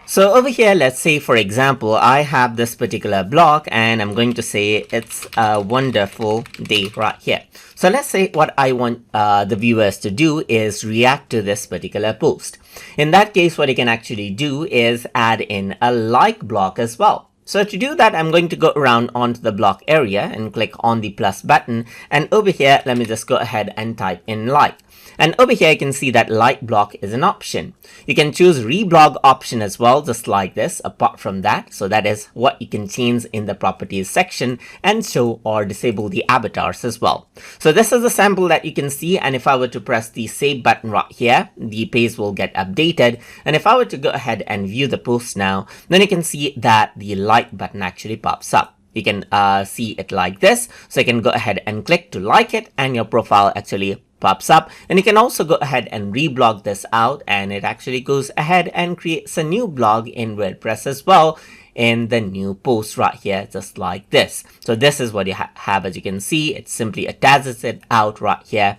So over here, let's say, for example, I have this particular block and I'm going to say it's a wonderful day right here. So let's say what I want the viewers to do is react to this particular post. In that case, what you can actually do is add in a like block as well. So to do that, I'm going to go around onto the block area and click on the plus button. And over here, let me just go ahead and type in like. And over here, you can see that like block is an option. You can choose reblog option as well, just like this, apart from that. So that is what you can change in the properties section and show or disable the avatars as well. So this is a sample that you can see. And if I were to press the save button right here, the page will get updated. And if I were to go ahead and view the post now, then you can see that the like button actually pops up. You can see it like this. So you can go ahead and click to like it and your profile actually pops up. And you can also go ahead and reblog this out and it actually goes ahead and creates a new blog in WordPress as well in the new post right here, just like this. So this is what you have. As you can see, it simply attaches it out right here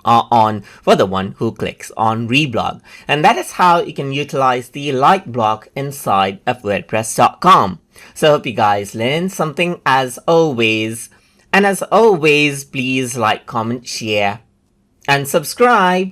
on for the one who clicks on reblog. And that is how you can utilize the like block inside of WordPress.com. So I hope you guys learned something as always. And as always, please like, comment, share, and subscribe.